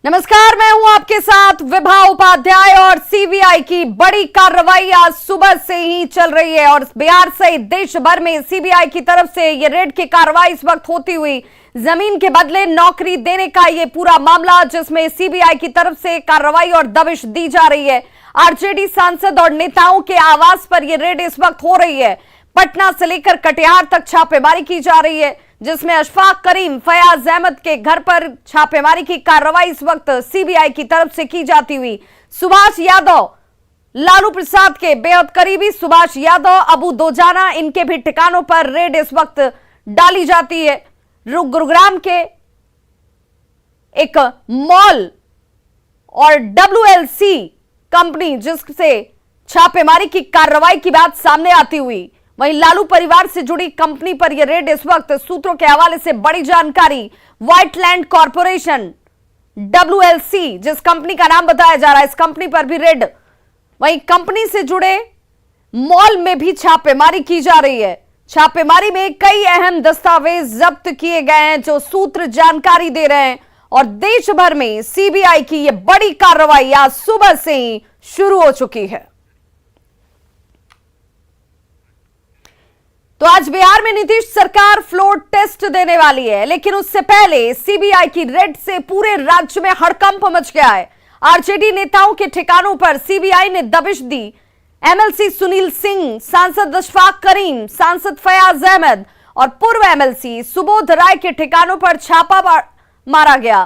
नमस्कार, मैं हूं आपके साथ विभा उपाध्याय और सीबीआई की बड़ी कार्रवाई आज सुबह से ही चल रही है और बिहार सहित देश भर में सीबीआई की तरफ से ये रेड की कार्रवाई इस वक्त होती हुई जमीन के बदले नौकरी देने का ये पूरा मामला, जिसमें सीबीआई की तरफ से कार्रवाई और दबिश दी जा रही है। आरजेडी सांसद और नेताओं के आवास पर यह रेड इस वक्त हो रही है। पटना से लेकर कटिहार तक छापेमारी की जा रही है, जिसमें अशफाक करीम, फयाज अहमद के घर पर छापेमारी की कार्रवाई इस वक्त सीबीआई की तरफ से की जाती हुई। सुभाष यादव, लालू प्रसाद के बेहद करीबी सुभाष यादव, अबू दोजाना, इनके भी ठिकानों पर रेड इस वक्त डाली जाती है। गुरुग्राम के एक मॉल और WLC कंपनी जिससे छापेमारी की कार्रवाई की बात सामने आती हुई, वहीं लालू परिवार से जुड़ी कंपनी पर यह रेड इस वक्त सूत्रों के हवाले से बड़ी जानकारी। व्हाइट लैंड कॉर्पोरेशन WLC जिस कंपनी का नाम बताया जा रहा है, इस कंपनी पर भी रेड। वहीं कंपनी से जुड़े मॉल में भी छापेमारी की जा रही है। छापेमारी में कई अहम दस्तावेज जब्त किए गए हैं, जो सूत्र जानकारी दे रहे हैं। और देश भर में सीबीआई की यह बड़ी कार्रवाई आज सुबह से ही शुरू हो चुकी है। तो आज बिहार में नीतीश सरकार फ्लोर टेस्ट देने वाली है, लेकिन उससे पहले सीबीआई की रेड से पूरे राज्य में हड़कंप मच गया है। आरजेडी नेताओं के ठिकानों पर सीबीआई ने दबिश दी। MLC सुनील सिंह, सांसद अशफाक करीम, सांसद फयाज अहमद और पूर्व MLC सुबोध राय के ठिकानों पर छापा मारा गया।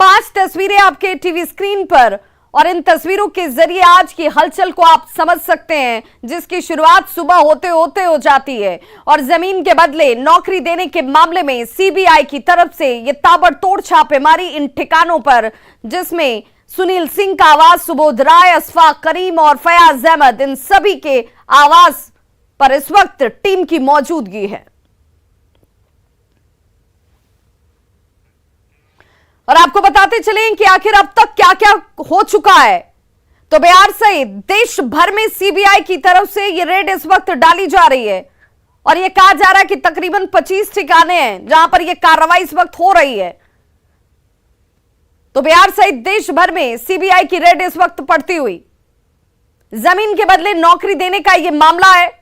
5 तस्वीरें आपके टीवी स्क्रीन पर, और इन तस्वीरों के जरिए आज की हलचल को आप समझ सकते हैं, जिसकी शुरुआत सुबह होते होते हो जाती है। और जमीन के बदले नौकरी देने के मामले में सीबीआई की तरफ से ये ताबड़तोड़ छापेमारी इन ठिकानों पर, जिसमें सुनील सिंह का आवास, सुबोध राय, अशफाक करीम और फयाज अहमद, इन सभी के आवास पर इस वक्त टीम की मौजूदगी है। और आपको बताते चलें कि आखिर अब तक क्या क्या हो चुका है। तो बिहार सहित देश भर में सीबीआई की तरफ से ये रेड इस वक्त डाली जा रही है और ये कहा जा रहा है कि तकरीबन 25 ठिकाने हैं जहां पर ये कार्रवाई इस वक्त हो रही है। तो बिहार सहित देश भर में सीबीआई की रेड इस वक्त पड़ती हुई जमीन के बदले नौकरी देने का यह मामला है।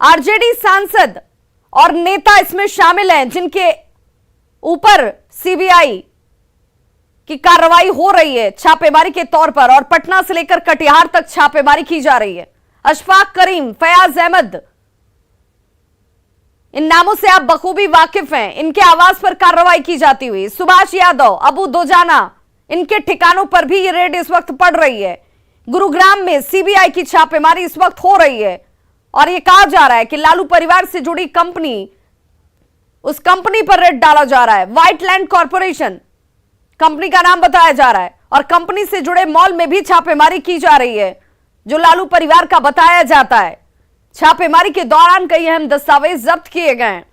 आरजेडी सांसद और नेता इसमें शामिल हैं, जिनके ऊपर सीबीआई की कार्रवाई हो रही है छापेमारी के तौर पर, और पटना से लेकर कटिहार तक छापेमारी की जा रही है। अशफाक करीम, फयाज अहमद, इन नामों से आप बखूबी वाकिफ हैं। इनके आवास पर कार्रवाई की जाती हुई। सुभाष यादव, अबू दोजाना, इनके ठिकानों पर भी ये रेड इस वक्त पड़ रही है। गुरुग्राम में सीबीआई की छापेमारी इस वक्त हो रही है और यह कहा जा रहा है कि लालू परिवार से जुड़ी कंपनी, उस कंपनी पर रेड डाला जा रहा है। व्हाइट लैंड कॉर्पोरेशन कंपनी का नाम बताया जा रहा है और कंपनी से जुड़े मॉल में भी छापेमारी की जा रही है, जो लालू परिवार का बताया जाता है। छापेमारी के दौरान कई अहम दस्तावेज जब्त किए गए हैं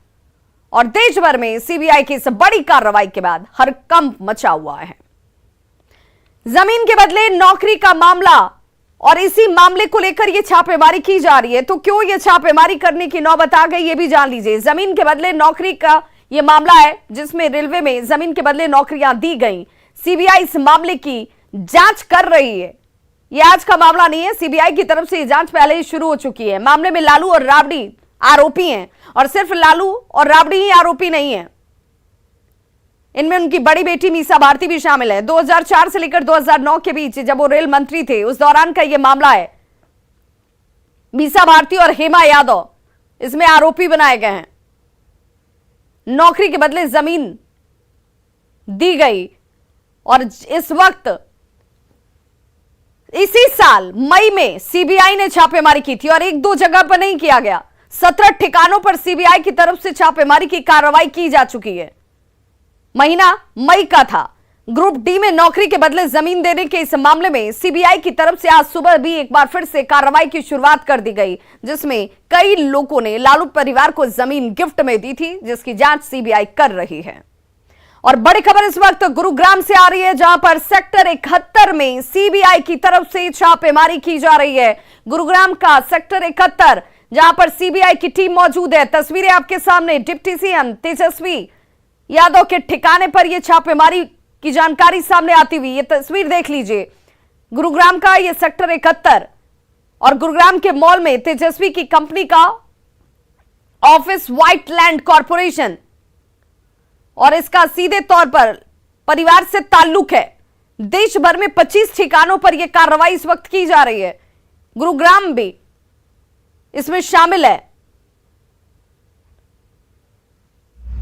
और देश भर में सीबीआई की इस बड़ी कार्रवाई के बाद हड़कंप मचा हुआ है। जमीन के बदले नौकरी का मामला, और इसी मामले को लेकर यह छापेमारी की जा रही है। तो क्यों यह छापेमारी करने की नौबत आ गई, यह भी जान लीजिए। जमीन के बदले नौकरी का यह मामला है, जिसमें रेलवे में जमीन के बदले नौकरियां दी गई। सीबीआई इस मामले की जांच कर रही है। यह आज का मामला नहीं है, सीबीआई की तरफ से यह जांच पहले ही शुरू हो चुकी है। मामले में लालू और राबड़ी आरोपी हैं, और सिर्फ लालू और राबड़ी ही आरोपी नहीं है, इनमें उनकी बड़ी बेटी मीसा भारती भी शामिल है। 2004 से लेकर 2009 के बीच जब वो रेल मंत्री थे, उस दौरान का यह मामला है। मीसा भारती और हेमा यादव इसमें आरोपी बनाए गए हैं। नौकरी के बदले जमीन दी गई और इस वक्त इसी साल मई में सीबीआई ने छापेमारी की थी और 1-2 जगह पर नहीं किया गया। 17 ठिकानों पर सीबीआई की तरफ से छापेमारी की कार्रवाई की जा चुकी है। महीना मई का था। ग्रुप डी में नौकरी के बदले जमीन देने के इस मामले में सीबीआई की तरफ से आज सुबह भी एक बार फिर से कार्रवाई की शुरुआत कर दी गई, जिसमें कई लोगों ने लालू परिवार को जमीन गिफ्ट में दी थी, जिसकी जांच सीबीआई कर रही है। और बड़ी खबर इस वक्त गुरुग्राम से आ रही है, जहां पर सेक्टर 71 में सीबीआई की तरफ से छापेमारी की जा रही है। गुरुग्राम का सेक्टर 71, जहां पर सीबीआई की टीम मौजूद है। तस्वीरें आपके सामने। डिप्टी सीएम तेजस्वी यादव के ठिकाने पर यह छापेमारी की जानकारी सामने आती हुई। ये तस्वीर देख लीजिए, गुरुग्राम का ये सेक्टर 71 और गुरुग्राम के मॉल में तेजस्वी की कंपनी का ऑफिस व्हाइट लैंड कॉरपोरेशन, और इसका सीधे तौर पर परिवार से ताल्लुक है। देश भर में 25 ठिकानों पर यह कार्रवाई इस वक्त की जा रही है, गुरुग्राम भी इसमें शामिल है।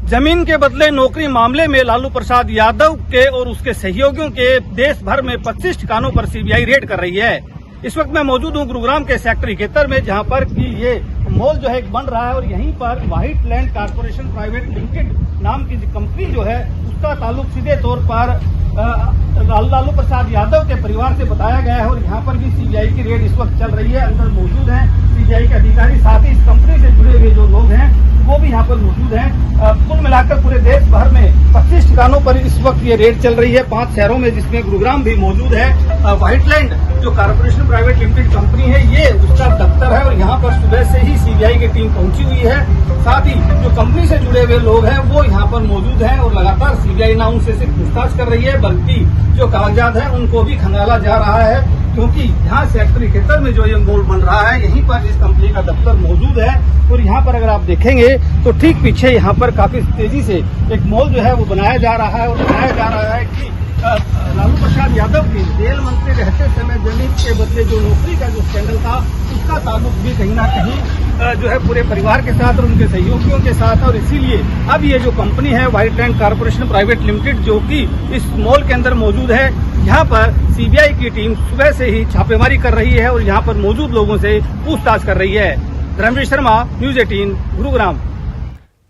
जमीन के बदले नौकरी मामले में लालू प्रसाद यादव के और उसके सहयोगियों के देश भर में 25 ठिकानों पर सीबीआई रेड कर रही है। इस वक्त मैं मौजूद हूं गुरुग्राम के सेक्टर 71 में, जहां पर कि ये मॉल जो है बन रहा है और यहीं पर white land corporation private limited नाम की कंपनी जो है उसका ताल्लुक सीधे तौर पर लालू प्रसाद यादव के परिवार से बताया गया है। और यहाँ पर भी सीबीआई की रेड इस वक्त चल रही है। अंदर मौजूद हैं सीबीआई के अधिकारी, साथ ही इस कंपनी से जुड़े हुए जो लोग हैं वो भी यहाँ पर मौजूद हैं। कुल मिलाकर पूरे देश भर में 25 ठिकानों पर इस वक्त ये रेड चल रही है, 5 शहरों में, जिसमें गुरुग्राम भी मौजूद है। व्हाइट लैंड जो कॉरपोरेशन प्राइवेट लिमिटेड कंपनी है, ये उसका दफ्तर है और यहाँ पर सुबह से ही सीबीआई की टीम पहुंची हुई है। साथ ही जो कंपनी से जुड़े हुए लोग हैं वो यहाँ पर मौजूद हैं और लगातार सीबीआई ना उनसे सिर्फ पूछताछ कर रही है, बल्कि जो कागजात हैं उनको भी खंगाला जा रहा है, क्योंकि यहाँ सेक्टर 71 में जो ये मॉल बन रहा है यहीं पर इस कंपनी का दफ्तर मौजूद है। और यहाँ पर अगर आप देखेंगे तो ठीक पीछे यहाँ पर काफी तेजी से एक मॉल जो है वो बनाया जा रहा है। और बताया जा रहा है कि लालू प्रसाद यादव की जेल मंत्री रहते समय जमीन के बदले जो नौकरी का जो स्कैंडल था उसका ताल्लुक भी कहीं ना कहीं जो है पूरे परिवार के साथ और उनके सहयोगियों के साथ। और इसीलिए अब ये जो कंपनी है white land corporation private limited जो कि इस मॉल के अंदर मौजूद है, यहाँ पर सीबीआई की टीम सुबह से ही छापेमारी कर रही है और यहाँ पर मौजूद लोगों से पूछताछ कर रही है। धर्मवीर शर्मा, न्यूज 18, गुरुग्राम।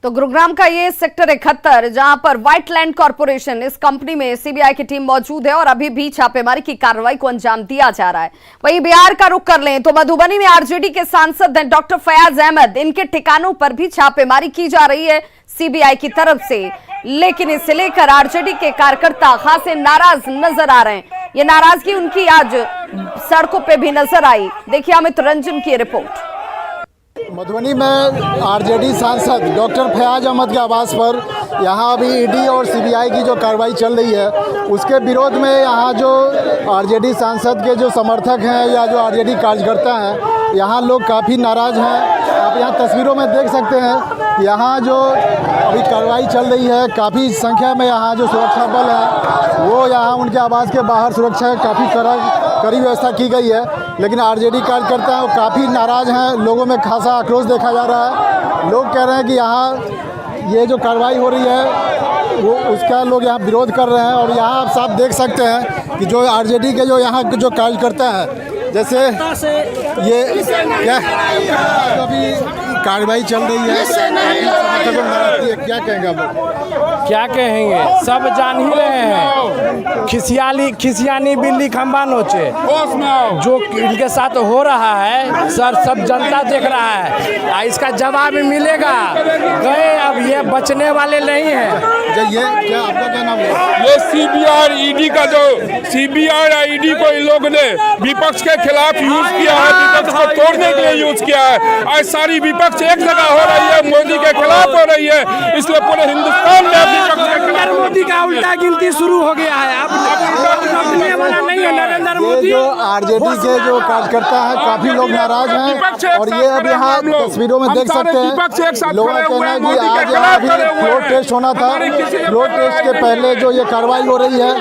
तो गुरुग्राम का ये सेक्टर 71 जहां पर व्हाइट लैंड कॉरपोरेशन, इस कंपनी में सीबीआई की टीम मौजूद है और अभी भी छापेमारी की कार्रवाई को अंजाम दिया जा रहा है। वहीं बिहार का रुख कर लें तो मधुबनी में आरजेडी के सांसद हैं डॉक्टर फयाज अहमद, इनके ठिकानों पर भी छापेमारी की जा रही है सीबीआई की तरफ से। लेकिन इसे लेकर आरजेडी के कार्यकर्ता खासे नाराज नजर आ रहे हैं। ये नाराजगी उनकी आज सड़कों पे भी नजर आई। देखिए अमित रंजन की रिपोर्ट। मधुबनी में आरजेडी सांसद डॉक्टर फयाज अहमद के आवास पर यहाँ अभी ईडी और सीबीआई की जो कार्रवाई चल रही है उसके विरोध में यहाँ जो आरजेडी सांसद के जो समर्थक हैं या जो आरजेडी कार्यकर्ता हैं यहाँ लोग काफ़ी नाराज़ हैं। आप यहाँ तस्वीरों में देख सकते हैं यहाँ जो अभी कार्रवाई चल रही है, काफ़ी संख्या में यहाँ जो सुरक्षा बल है वो यहाँ उनके आवास के बाहर सुरक्षा काफ़ी कड़ी व्यवस्था की गई है। लेकिन आरजेडी कार्यकर्ता हैं काफ़ी नाराज़ हैं, लोगों में खासा आक्रोश देखा जा रहा है। लोग कह रहे हैं कि यहाँ ये जो कार्रवाई हो रही है वो उसका लोग यहाँ विरोध कर रहे हैं। और यहाँ आप साफ देख सकते हैं कि जो आरजेडी के जो यहाँ के जो कार्यकर्ता हैं, जैसे ये अभी कार्रवाई चल रही है, क्या कहेंगे आप? क्या कहेंगे, सब जान ही रहे हैं। खिसियानी बिल्ली खंबा नोचे जो इनके साथ हो रहा है सर, सब जनता देख रहा है। इसका जवाब मिलेगा, गए अब ये बचने वाले नहीं हैं। ये क्या आपका क्या नाम है? ये सीबीआई ईडी का जो सीबीआई और ईडी को इन लोगों ने विपक्ष के खिलाफ यूज किया है, विपक्ष को तोड़ने के लिए यूज किया है। आज सारी विपक्ष एक जगह हो रही है, मोदी के खिलाफ हो रही है, इसलिए पूरे हिंदुस्तान में विपक्ष के खिलाफ मोदी का उल्टा गिनती शुरू हो गया है। अब वाला नहीं है नरेंद्र मोदी। जो आरजेडी के जो कार्यकर्ता है काफी लोग नाराज हैं और ये अब यहाँ तस्वीरों में देख सकते हैं। लोगों का कहना है कि आज यहाँ भी फ्लोर टेस्ट होना था, फ्लोर टेस्ट के पहले जो ये कार्रवाई हो रही है,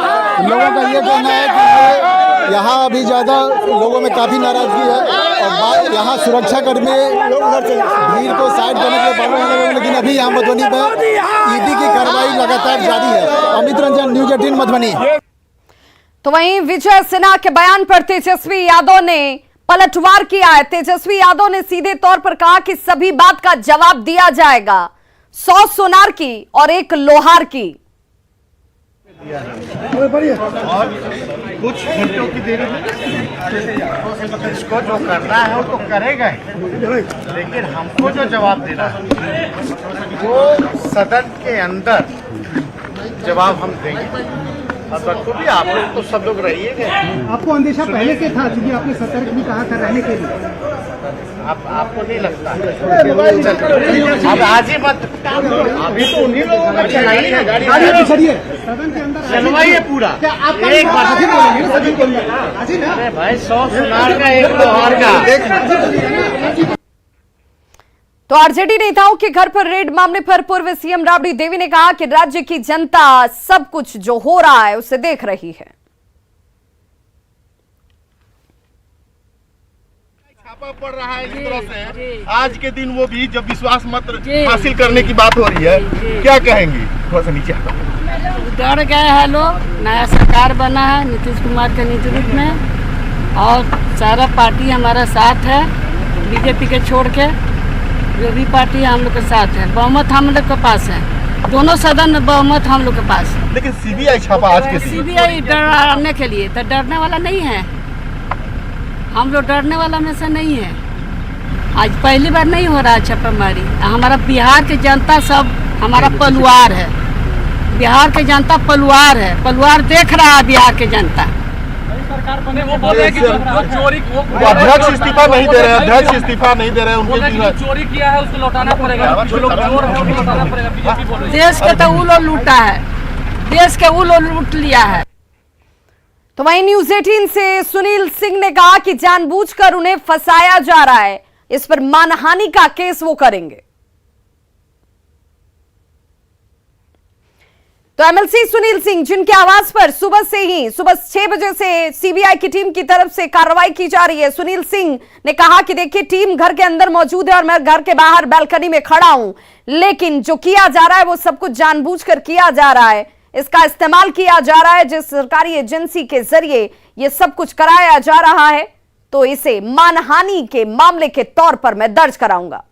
लोगों का ये कहना है कि यहाँ अभी ज़्यादा लोगों में काफ़ी नाराजगी है और यहाँ सुरक्षा कर्मी भीड़ को साइड करने के लिए बाहर लगे, लेकिन अभी यहाँ मधुबनी में ईडी की कार्रवाई लगातार जारी है। अमित रंजन, न्यूज 18 मधुबनी। तो वहीं विजय सिन्हा के बयान पर तेजस्वी यादव ने पलटवार किया है। तेजस्वी यादव ने सीधे तौर पर कहा कि सभी बात का जवाब दिया जाएगा, 100 सोनार की और 1 लोहार की। और कुछ घंटों की देरी में इसको जो करना है वो तो करेगा ही, लेकिन हमको जो जवाब देना है वो सदन के अंदर जवाब हम देंगे। अब तो भी आप लोग तो सब लोग रहिएगा। आपको अंदेशा पहले से था क्योंकि आपने सतर्क भी कहा था रहने के लिए। आपको नहीं लगता? अब आज ही मत, अभी तो उन्हीं लोगों का चलवाइए पूरा एक बार। अरे भाई 100 सुनार का एक लोहार का। तो आरजेडी नेताओं के घर पर रेड मामले पर पूर्व सीएम राबड़ी देवी ने कहा कि राज्य की जनता सब कुछ जो हो रहा है उसे देख रही है। छापा पड़ रहा है इस तरह से आज के दिन, वो भी जब विश्वास मत हासिल करने की बात हो रही है, क्या कहेंगी? थोड़ा सा नीचे डर गए हैं लोग। नया सरकार बना है नीतीश कुमार के नेतृत्व में और सारा पार्टी हमारा साथ है, बीजेपी के छोड़ के जो भी पार्टी हम लोग के साथ है। बहुमत हम लोग के पास है, दोनों सदन में बहुमत हम लोग के पास है। लेकिन सीबीआई छापा आज के दिन, सीबीआई डराने के लिए तो डरने वाला नहीं है, हम लोग डरने वाला में से नहीं है। आज पहली बार नहीं हो रहा है छापेमारी। हमारा बिहार की जनता सब हमारा पलवार है, बिहार की जनता पलवार है, पलवार देख रहा है बिहार की जनता। वो बोल रहे हैं कि जो चोरी अध्यक्ष इस्तीफा नहीं दे रहे, अध्यक्ष इस्तीफा नहीं दे रहे, उनके चोरी किया है उसको लौटाना पड़ेगा, जो लोग चोर है उनको लौटाना पड़ेगा। बीजेपी बोल रही है देश के तो वो लोग लूटा है, देश के वो लोग लूट लिया है। तो वहीं न्यूज 18 से सुनील सिंह ने कहा कि जानबूझकर उन्हें फंसाया जा रहा है, इस पर मानहानि का केस वो करेंगे। तो एमएलसी सुनील सिंह, जिनके आवास पर सुबह 6 बजे से सीबीआई की टीम की तरफ से कार्रवाई की जा रही है, सुनील सिंह ने कहा कि देखिए टीम घर के अंदर मौजूद है और मैं घर के बाहर बालकनी में खड़ा हूं, लेकिन जो किया जा रहा है वो सब कुछ जानबूझकर किया जा रहा है, इसका इस्तेमाल किया जा रहा है। जिस सरकारी एजेंसी के जरिए ये सब कुछ कराया जा रहा है तो इसे मानहानि के मामले के तौर पर मैं दर्ज कराऊंगा।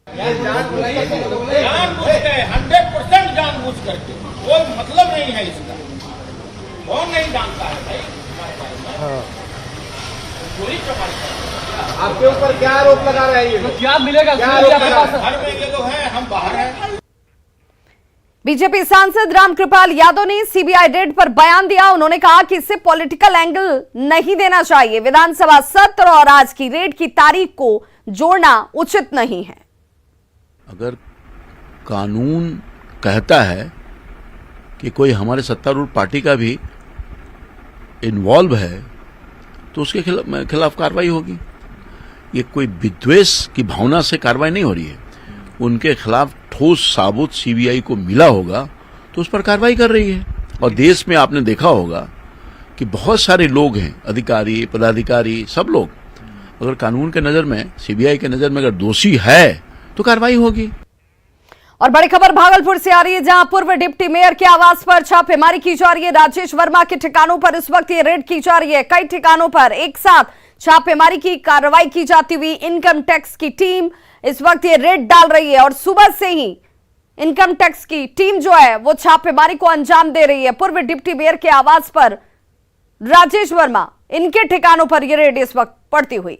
100% जानबूझ करके, कोई मतलब नहीं है इसका। कौन नहीं जानता है भाई? चोरी चमारी आपके ऊपर क्या आरोप लगा रहे हैं? तो क्या मिलेगा? घर में ये लोग हैं, हम बाहर हैं। बीजेपी सांसद रामकृपाल यादव ने सीबीआई रेड पर बयान दिया। उन्होंने कहा कि इससे पॉलिटिकल एंगल नहीं देना चाहिए, विधानसभा सत्र और आज की रेड की तारीख को जोड़ना उचित नहीं है। अगर कानून कहता है कि कोई हमारे सत्तारूढ़ पार्टी का भी इन्वॉल्व है तो उसके खिलाफ कार्रवाई होगी। ये कोई विद्वेष की भावना से कार्रवाई नहीं हो रही है, उनके खिलाफ ठोस साबुत सीबीआई को मिला होगा तो उस पर कार्रवाई कर रही है। और देश में आपने देखा होगा कि बहुत सारे लोग हैं, अधिकारी पदाधिकारी सब लोग, अगर कानून के नजर में, सीबीआई के नजर में अगर दोषी है तो कार्रवाई होगी। और बड़ी खबर भागलपुर से आ रही है, जहां पूर्व डिप्टी मेयर के आवास पर छापेमारी की जा रही है। राजेश वर्मा के ठिकानों पर इस वक्त ये रेड की जा रही है। कई ठिकानों पर एक साथ छापेमारी की कार्रवाई की जाती हुई इनकम टैक्स की टीम इस वक्त ये रेड डाल रही है और सुबह से ही इनकम टैक्स की टीम जो है वो छापेमारी को अंजाम दे रही है। पूर्व डिप्टी मेयर के आवास पर राजेश वर्मा, इनके ठिकानों पर ये रेड इस वक्त पड़ती हुई।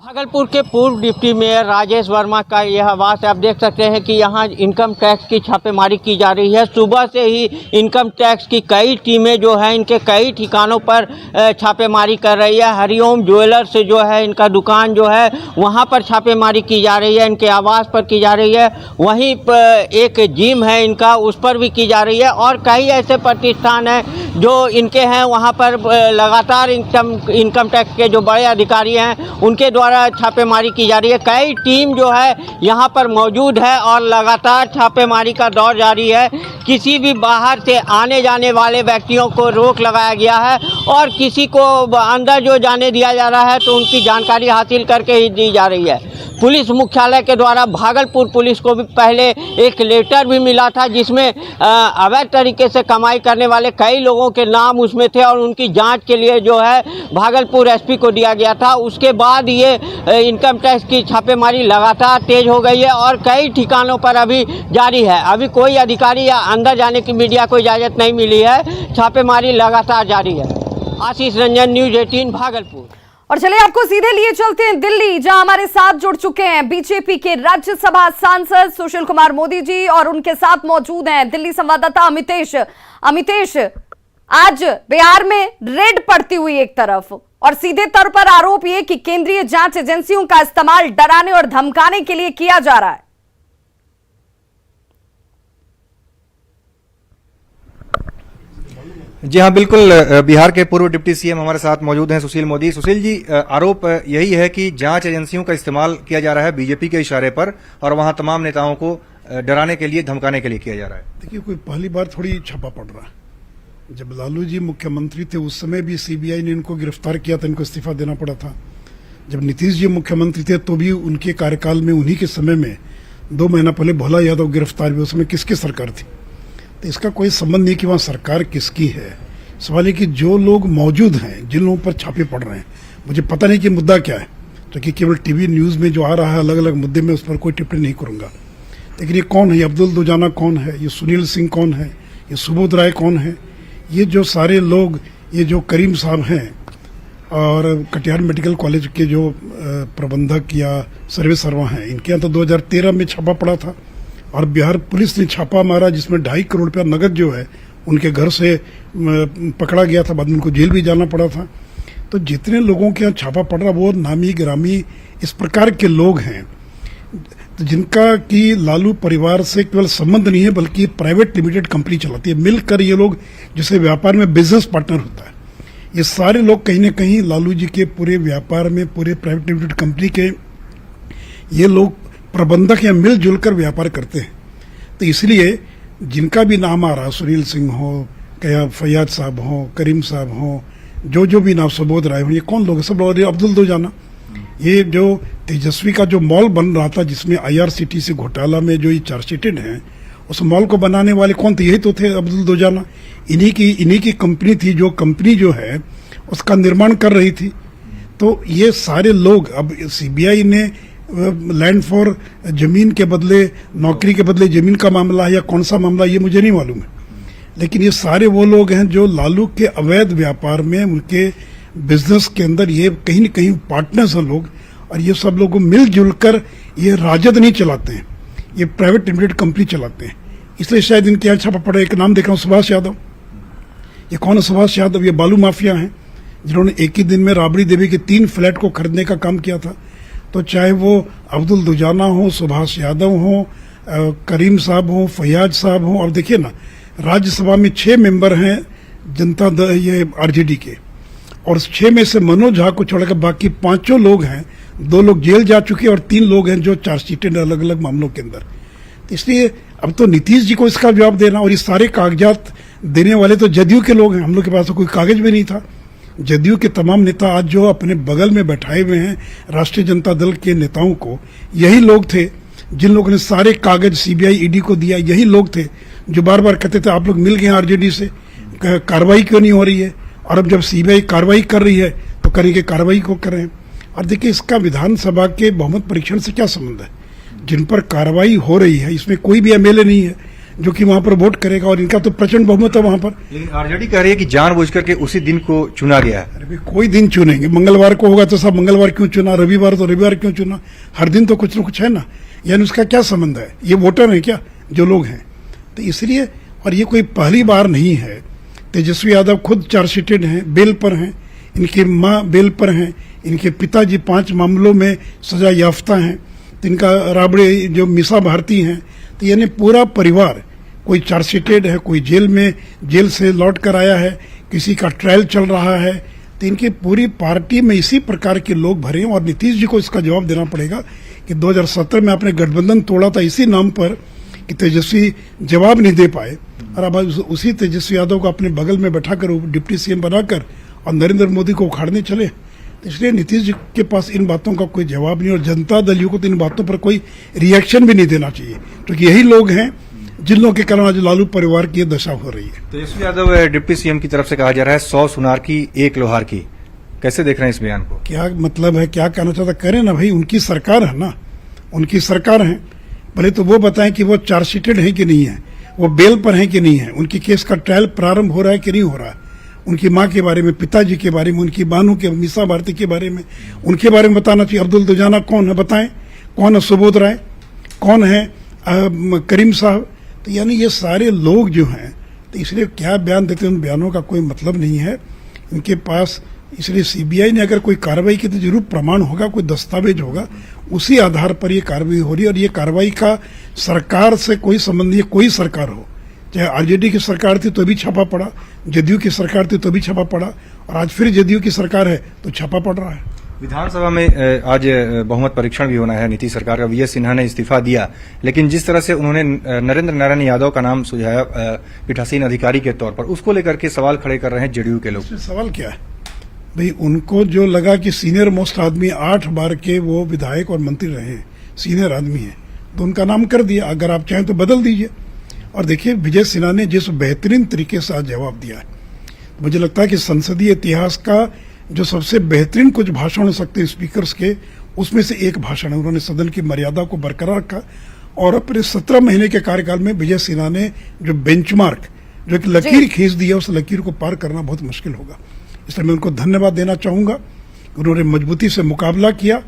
भागलपुर के पूर्व डिप्टी मेयर राजेश वर्मा का यह आवास है। आप देख सकते हैं कि यहाँ इनकम टैक्स की छापेमारी की जा रही है। सुबह से ही इनकम टैक्स की कई टीमें जो हैं इनके कई ठिकानों पर छापेमारी कर रही है। हरिओम ज्वेलर्स जो है इनका दुकान जो है वहाँ पर छापेमारी की जा रही है, इनके आवास पर की जा रही है। वहीं पर एक जिम है इनका, उस पर भी की जा रही है और कई ऐसे प्रतिष्ठान हैं जो इनके हैं, वहाँ पर लगातार इनकम टैक्स के जो बड़े अधिकारी हैं उनके द्वारा छापेमारी की जा रही है। कई टीम जो है यहाँ पर मौजूद है और लगातार छापेमारी का दौर जारी है। किसी भी बाहर से आने जाने वाले व्यक्तियों को रोक लगाया गया है और किसी को अंदर जो जाने दिया जा रहा है तो उनकी जानकारी हासिल करके ही दी जा रही है। पुलिस मुख्यालय के द्वारा भागलपुर पुलिस को भी पहले एक लेटर भी मिला था जिसमें अवैध तरीके से कमाई करने वाले कई लोगों के नाम उसमें थे और उनकी जांच के लिए जो है भागलपुर एसपी को दिया गया था। उसके बाद ये इनकम टैक्स की छापेमारी लगातार तेज हो गई है और कई ठिकानों पर अभी जारी है। अभी कोई अधिकारी या अंदर जाने की मीडिया को इजाज़त नहीं मिली है, छापेमारी लगातार जारी है। आशीष रंजन, न्यूज़ 18 भागलपुर। और चलिए आपको सीधे लिए चलते हैं दिल्ली, जहां हमारे साथ जुड़ चुके हैं बीजेपी के राज्यसभा सांसद सुशील कुमार मोदी जी और उनके साथ मौजूद हैं दिल्ली संवाददाता अमितेश। अमितेश, आज बिहार में रेड पड़ती हुई एक तरफ, और सीधे तौर पर आरोप ये कि केंद्रीय जांच एजेंसियों का इस्तेमाल डराने और धमकाने के लिए किया जा रहा है। जी हाँ, बिल्कुल। बिहार के पूर्व डिप्टी सीएम हमारे साथ मौजूद हैं, सुशील मोदी। सुशील जी, आरोप यही है कि जांच एजेंसियों का इस्तेमाल किया जा रहा है बीजेपी के इशारे पर, और वहां तमाम नेताओं को डराने के लिए, धमकाने के लिए किया जा रहा है। देखिए, कोई पहली बार थोड़ी छापा पड़ रहा है। जब लालू जी मुख्यमंत्री थे उस समय भी सीबीआई ने इनको गिरफ्तार किया था, इनको इस्तीफा देना पड़ा था। जब नीतीश जी मुख्यमंत्री थे तो भी उनके कार्यकाल में, उन्हीं के समय में 2 महीना पहले भोला यादव गिरफ्तार हुए। उस समय किसकी सरकार थी? तो इसका कोई संबंध नहीं कि वहाँ सरकार किसकी है। सवाल है कि जो लोग मौजूद हैं, जिन लोगों पर छापे पड़ रहे हैं, मुझे पता नहीं कि मुद्दा क्या है, क्योंकि केवल टीवी न्यूज में जो आ रहा है अलग अलग मुद्दे में, उस पर कोई टिप्पणी नहीं करूंगा। लेकिन ये कौन है? ये अब्दुल दुजाना कौन है? ये सुनील सिंह कौन है? ये सुबोध राय कौन है? ये जो सारे लोग, ये जो करीम साहब हैं और कटिहार मेडिकल कॉलेज के जो प्रबंधक या सर्वे सर्वा हैं, इनके यहाँ तो 2013 में छापा पड़ा था, और बिहार पुलिस ने छापा मारा जिसमें 2.5 करोड़ रुपया नगद जो है उनके घर से पकड़ा गया था। बाद में उनको जेल भी जाना पड़ा था। तो जितने लोगों के यहाँ छापा पड़ रहा वो नामी गिरामी इस प्रकार के लोग हैं, जिनका कि लालू परिवार से केवल संबंध नहीं है, बल्कि प्राइवेट लिमिटेड कंपनी चलाती है। मिलकर ये लोग, जिसे व्यापार में बिजनेस पार्टनर होता है, ये सारे लोग कहीं न कहीं लालू जी के पूरे व्यापार में, पूरे प्राइवेट लिमिटेड कंपनी के ये लोग प्रबंधक या मिलजुल कर व्यापार करते हैं। तो इसलिए जिनका भी नाम आ रहा, सुनील सिंह हो, क्या फैयाज साहब हो, करीम साहब हो, जो भी नाम, सुबोध राय हो, ये कौन लोग? सब लोग। अब्दुल दुजाना, ये जो तेजस्वी का जो मॉल बन रहा था, जिसमें IRCTC घोटाला में जो ये चार्जशीटेड है, उस मॉल को बनाने वाले कौन थे? यही तो थे, अब्दुल दुजाना। इन्हीं की कंपनी थी, जो कंपनी जो है उसका निर्माण कर रही थी। तो ये सारे लोग, अब सीबीआई ने लैंड फॉर जमीन के बदले, नौकरी के बदले जमीन का मामला है या कौन सा मामला, ये मुझे नहीं मालूम है। लेकिन ये सारे वो लोग हैं जो लालू के अवैध व्यापार में, उनके बिजनेस के अंदर ये कहीं न कहीं पार्टनर्स हैं लोग, और ये सब लोग मिलजुल कर ये राजद नहीं चलाते हैं, ये प्राइवेट लिमिटेड कंपनी चलाते हैं। इसलिए शायद इनके यहाँ छापा पड़ा। एक नाम देख रहा हूँ, सुभाष यादव। ये कौन है सुभाष यादव? ये बालू माफिया हैं, जिन्होंने एक ही दिन में राबड़ी देवी के 3 फ्लैट को खरीदने का काम किया था। तो चाहे वो अब्दुल दुजाना हो, सुभाष यादव हो, करीम साहब हो, फैयाज साहब हो, और देखिए ना, राज्यसभा में 6 मेंबर हैं जनता दल, ये आरजेडी के, और 6 में से मनोज झा को छोड़कर बाकी 5 लोग हैं। 2 लोग जेल जा चुके और 3 लोग हैं जो चार्जशीटेड अलग अलग मामलों के अंदर। इसलिए अब तो नीतीश जी को इसका जवाब देना, और ये सारे कागजात देने वाले तो जदयू के लोग हैं। हम लोग के पास तो कोई कागज भी नहीं था। जदयू के तमाम नेता आज जो अपने बगल में बैठाए हुए हैं राष्ट्रीय जनता दल के नेताओं को, यही लोग थे जिन लोगों ने सारे कागज सीबीआई ईडी को दिया। यही लोग थे जो बार बार कहते थे आप लोग मिल गए आरजेडी से, कार्रवाई क्यों नहीं हो रही है? और अब जब सीबीआई कार्रवाई कर रही है तो करेंगे, कार्रवाई को करें। और देखिए, इसका विधानसभा के बहुमत परीक्षण से क्या संबंध है? जिन पर कार्रवाई हो रही है, इसमें कोई भी एमएलए नहीं है जो कि वहां पर वोट करेगा, और इनका तो प्रचंड बहुमत है वहां पर। लेकिन आरजेडी कह रही है कि जानबूझकर के उसी दिन को चुना गया है। अरे कोई दिन चुनेंगे, मंगलवार को होगा तो सब मंगलवार क्यों चुना, रविवार तो रविवार क्यों चुना? हर दिन तो कुछ न कुछ है ना, यानी उसका क्या संबंध है? ये वोटर है क्या जो लोग हैं? तो इसलिए, और ये कोई पहली बार नहीं है। तेजस्वी यादव खुद चार्जशीटेड हैं, बेल पर हैं, इनकी माँ बेल पर हैं, इनके पिताजी 5 मामलों में सजा याफ्ता हैं, तो इनका राबड़े जो मीसा भारती हैं, तो यानी पूरा परिवार, कोई चार्जशीटेड है, कोई जेल से लौट कर आया है, किसी का ट्रायल चल रहा है। तो इनकी पूरी पार्टी में इसी प्रकार के लोग भरे हैं, और नीतीश जी को इसका जवाब देना पड़ेगा कि 2017 में आपने गठबंधन तोड़ा था इसी नाम पर कि तेजस्वी जवाब नहीं दे पाए, और अब उसी तेजस्वी यादव को अपने बगल में बैठाकर डिप्टी सीएम बनाकर और नरेंद्र मोदी को उखाड़ने चले। तो इसलिए नीतीश जी के पास इन बातों का कोई जवाब नहीं, और जनता दलियों को तो इन बातों पर कोई रिएक्शन भी नहीं देना चाहिए, क्योंकि यही लोग हैं जिन लोगों के कारण आज लालू परिवार की दशा हो रही है। तेजस्वी यादव डिप्टी सीएम की तरफ से कहा जा रहा है 100 सुनार की 1 लोहार की, कैसे देख रहे हैं इस बयान को? क्या मतलब है, क्या कहना चाहता? करें ना भाई, उनकी सरकार है ना, उनकी सरकार है। पहले तो वो बताएं कि वो चार्जशीटेड है कि नहीं है, वो बेल पर है कि नहीं है, उनकी केस का ट्रायल प्रारंभ हो रहा है कि नहीं हो रहा है, उनकी माँ के बारे में, पिताजी के बारे में, उनकी बानू के, मीसा भारती के बारे में, उनके बारे में बताना चाहिए। अब्दुल दुजाना कौन है बताएं, कौन है सुबोध राय, कौन है करीम साहब। तो यानी ये सारे लोग जो हैं तो इसलिए क्या बयान देते हैं, उन बयानों का कोई मतलब नहीं है इनके पास। इसलिए सीबीआई ने अगर कोई कार्रवाई की तो जरूर प्रमाण होगा, कोई दस्तावेज होगा, उसी आधार पर ये कार्रवाई हो रही है। और ये कार्रवाई का सरकार से कोई संबंध नहीं है, कोई सरकार हो, चाहे आरजेडी की सरकार थी तो भी छापा पड़ा, जदयू की सरकार थी तो भी छापा पड़ा, और आज फिर जदयू की सरकार है तो छापा पड़ रहा है। विधानसभा में आज बहुमत परीक्षण भी होना है नीतीश सरकार का। वीएस सिन्हा ने इस्तीफा दिया, लेकिन जिस तरह से उन्होंने नरेंद्र नारायण यादव का नाम सुझाया पीठासीन अधिकारी के तौर पर, उसको लेकर के सवाल खड़े कर रहे हैं जेडीयू के लोग। सवाल क्या है भाई, उनको जो लगा कि सीनियर मोस्ट आदमी 8 बार के वो विधायक और मंत्री रहे, सीनियर आदमी है, तो उनका नाम कर दिया। अगर आप चाहें तो बदल दीजिए। और देखिए विजय सिन्हा ने जिस बेहतरीन तरीके से आज जवाब दिया है, मुझे लगता है कि संसदीय इतिहास का जो सबसे बेहतरीन कुछ भाषण हो सकते हैं स्पीकर्स के, उसमें से एक भाषण है। उन्होंने सदन की मर्यादा को बरकरार रखा और अपने 17 महीने के कार्यकाल में विजय सिन्हा ने जो बेंचमार्क, जो एक लकीर खींच दी है, उस लकीर को पार करना बहुत मुश्किल होगा। इसलिए मैं उनको धन्यवाद देना चाहूंगा। उन्होंने मजबूती से मुकाबला किया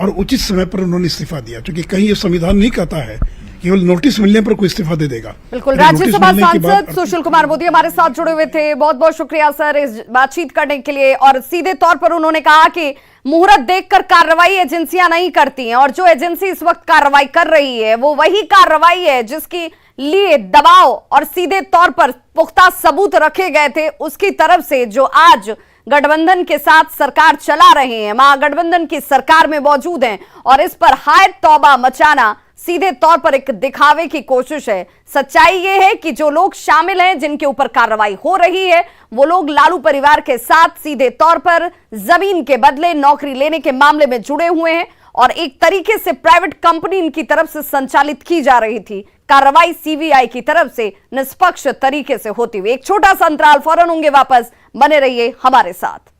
और उचित समय पर उन्होंने इस्तीफा दिया, क्योंकि कहीं ये संविधान नहीं कहता है केवल नोटिस मिलने पर कोई इस्तीफा दे देगा। बिल्कुल, राज्यसभा सांसद सुशील कुमार मोदी हमारे साथ जुड़े हुए थे। बहुत बहुत शुक्रिया सर इस बातचीत करने के लिए। और सीधे तौर पर उन्होंने कहा कि मुहूर्त देखकर कार्रवाई एजेंसियां नहीं करती हैं, और जो एजेंसी इस वक्त कार्रवाई कर रही है वो वही कार्रवाई है जिसकी लिए दबाव और सीधे तौर पर पुख्ता सबूत रखे गए थे उसकी तरफ से, जो आज गठबंधन के साथ सरकार चला रहे हैं, महागठबंधन की सरकार में मौजूद हैं, और इस पर हाय तौबा मचाना सीधे तौर पर एक दिखावे की कोशिश है। सच्चाई यह है कि जो लोग शामिल हैं, जिनके ऊपर कार्रवाई हो रही है, वो लोग लालू परिवार के साथ सीधे तौर पर जमीन के बदले नौकरी लेने के मामले में जुड़े हुए हैं, और एक तरीके से प्राइवेट कंपनी इनकी तरफ से संचालित की जा रही थी। कार्रवाई सीबीआई की तरफ से निष्पक्ष तरीके से होती हुई। एक छोटा सा अंतराल, फौरन होंगे वापस, बने रहिए हमारे साथ।